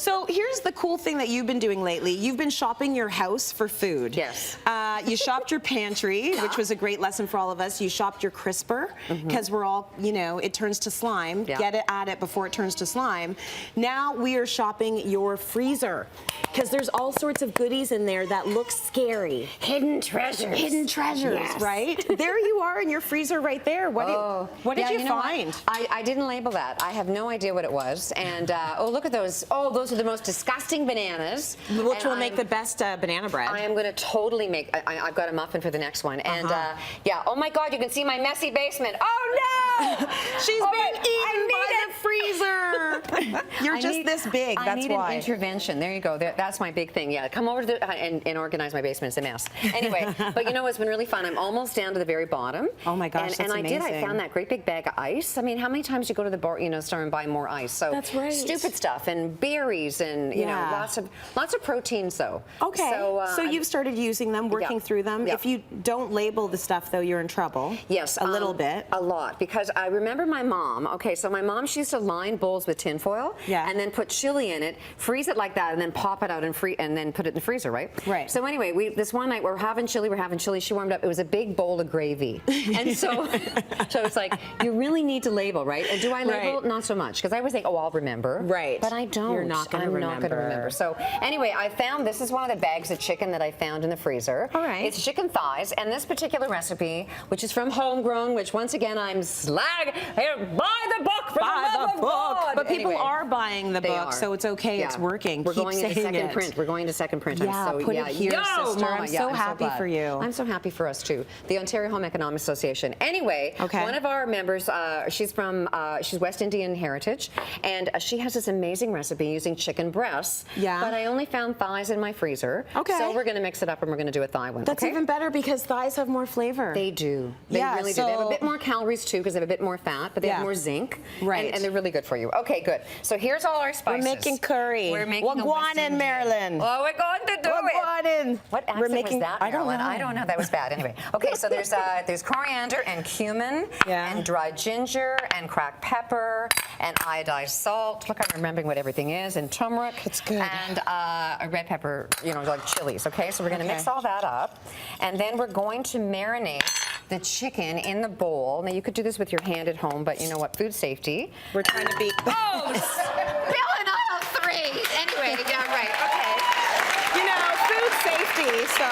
So here's the cool thing that you've been doing lately. You've been shopping your house for food. Yes. You shopped your pantry, which was a great lesson for all of us. You shopped your crisper, because we're all, you know, it turns to slime. Yeah. Get it at it before it turns to slime. Now we are shopping your freezer, because there's all sorts of goodies in there that look scary. Hidden treasures. Hidden treasures, Yes. right? There you are in your freezer right there. What did you find? I didn't label that. I have no idea what it was. And oh, look at those. Oh, those are the most disgusting bananas. Which will make the best banana bread. I am going to totally make. I've got a muffin for the next one. And yeah. Oh my God, you can see my messy basement. Oh no! She's been eaten by the freezer. You're just this big. That's why. I need an intervention. There you go. That's my big thing. Yeah, come over to and organize my basement. It's a mess. Anyway, but you know what's been really fun? I'm almost down to the very bottom. Oh my gosh, and that's amazing. I found that great big bag of ice. I mean, how many times you go to the bar, store and buy more ice? So that's right. Stupid stuff and berries and you know lots of proteins though. Okay. So you've started using them, working through them. Yeah. If you don't label the stuff though, you're in trouble. Yes, a little bit. A lot, because I remember my mom. Okay, so my mom, she used to line bowls with tin foil, and then put chili in it, freeze it like that, and then pop it out and then put it in the freezer, right? Right. So anyway, this one night we're having chili. She warmed up. It was a big bowl of gravy, and so it's like you really need to label, right? And do I label? Right. Not so much, because I always think, oh, I'll remember. Right. But I don't. You're not going to remember. I'm not going to remember. So anyway, I found this is one of the bags of chicken that I found in the freezer. All right. It's chicken thighs, and this particular recipe, which is from Homegrown, which once again I'm slag. Here, buy the book for the love of God. But people are buying the book, so it's okay. Yeah. It's working. We're Keep going into saying second it. print. We're going to second print. Yeah, I'm so, put it here, sister. Mama. I'm so happy for you. I'm so happy for us too. The Ontario Home Economics Association. Anyway, one of our members, she's West Indian heritage, and she has this amazing recipe using chicken breasts. Yeah. But I only found thighs in my freezer. Okay. So we're going to mix it up and we're going to do a thigh one. That's even better because thighs have more flavor. They do. They really do. They have a bit more calories too because they have a bit more fat, but they have more zinc. Right. And they're really good for you. Okay, good. So here's all our spices. We're making curry. We're making Wagwan, Mairlyn. Oh, we're going to do it. What accent was that, I don't know. I don't know. That was bad. Anyway. Okay, so there's coriander and cumin and dried ginger and cracked pepper and iodized salt. Look, I'm remembering what everything is. And turmeric. It's good. And a red pepper, like chilies. Okay, so we're going to mix all that up. And then we're going to marinate the chicken in the bowl. Now, you could do this with your hand at home, but you know what? Food safety. We're trying to be... Oh, Bill in aisle 3. Anyway, yeah, right. Okay. You know, food safety, so...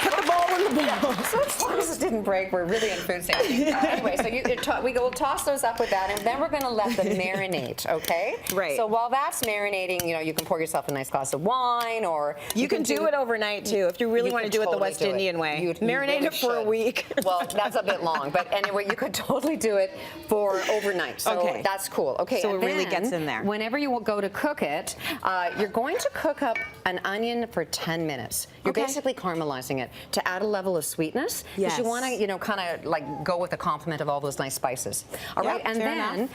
Put the bowl in the bowl. So as long as it didn't break, we're really in food safety. Anyway, so we'll toss those up with that, and then we're going to let them marinate, okay? Right. So while that's marinating, you can pour yourself a nice glass of wine, or you can do it overnight too if you really want to do it the West Indian way. Marinate it for a week. Well, that's a bit long, but anyway, you could totally do it for overnight. So that's cool. Okay. So it really gets in there. Whenever you go to cook it, you're going to cook up an onion for 10 minutes. You're basically caramelizing it to add a level of sweetness because you want to, kind of like go with the complement of all those nice spices. All right, and then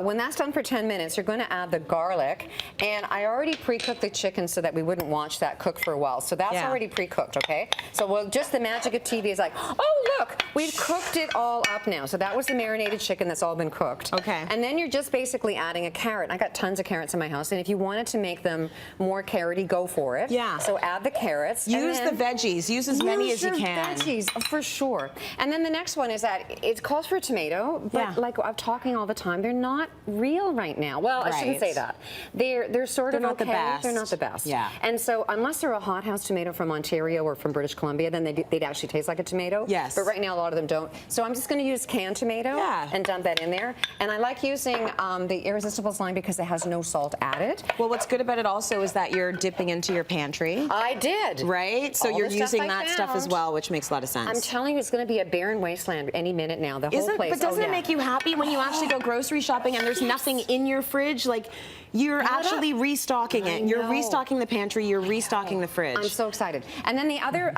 when that's done for 10 minutes, you're going to add the garlic. And I already pre-cooked the chicken so that we wouldn't watch that cook for a while. So that's already pre-cooked, okay? So just the magic of TV is like, oh look, we've cooked it all up now. So that was the marinated chicken that's all been cooked. Okay. And then you're just basically adding a carrot. I got tons of carrots in my house, and if you wanted to make them more carroty, go for it. Yeah. So add the carrots. Use the veggies. Use as many as you can. Veggies, for sure. And then the next one is that it calls for a tomato, but like I'm talking all the time, they're not real right now. Well, I shouldn't say that. They're sort of not the best. They're not the best. Yeah. And so unless they're a hothouse tomato from Ontario or from British Columbia, then they'd actually taste like a tomato. Yes. But right now a lot of them don't. So I'm just going to use canned tomato and dump that in there. And I like using the Irresistible Slime because it has no salt added. Well, what's good about it also is that you're dipping into your pantry. I did. Right? So you're using that stuff as well, which makes a lot of sense. I'm telling you, it's going to be a barren wasteland any minute now. The whole place. But doesn't it make you happy when you actually go grocery shopping and there's nothing in your fridge? Like, you're actually restocking it. You're restocking the pantry. You're restocking the fridge. I'm so excited. And then the other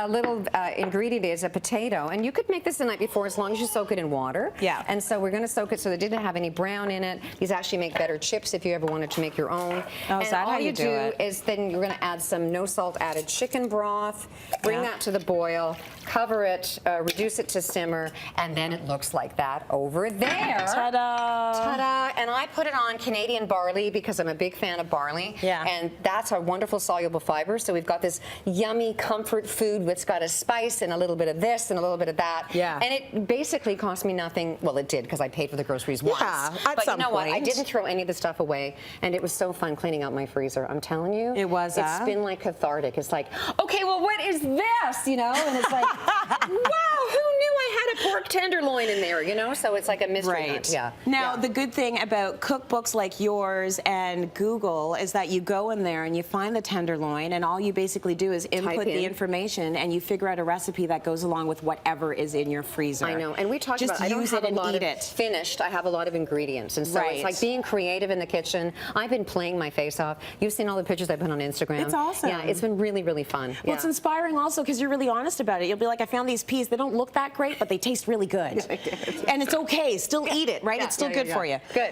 little ingredient is a potato. And you could make this the night before as long as you soak it in water. Yeah. And so we're going to soak it so that it didn't have any brown in it. These actually make better chips if you ever wanted to make your own. Oh, is that how you do it? Is then you're going to add some no salt added chicken broth. Bring that to the boil. oil, cover it, reduce it to simmer, and then it looks like that over there. Ta-da! Ta-da! And I put it on Canadian barley because I'm a big fan of barley. Yeah. And that's a wonderful soluble fiber. So we've got this yummy comfort food that's got a spice and a little bit of this and a little bit of that. Yeah. And it basically cost me nothing. Well, it did because I paid for the groceries once. At but some you know what? I point. didn't throw any of the stuff away, and it was so fun cleaning out my freezer. I'm telling you. It was, It's been like cathartic. It's like, okay, well, what is this? You know? And it's like, wow, who knew I had a pork tenderloin in there? You know? So it's like a mystery hunt. Yeah. Now, Yeah. the good thing about cookbooks like yours and Google is that you go in there and you find the tenderloin, and all you basically do is input the information, and you figure out a recipe that goes along with whatever is in your freezer. I know, and we talked Just about I don't use have it a and lot eat of it. finished. I have a lot of ingredients, and so Right. it's like being creative in the kitchen. I've been playing my face off. You've seen all the pictures I put on Instagram. It's awesome. Yeah, it's been really, really fun. Well, it's inspiring also because you're really honest about it. You'll be like, I found these peas. They don't look that great, but they taste really good. And it's okay. Still eat it, right? It's still good for you. Good.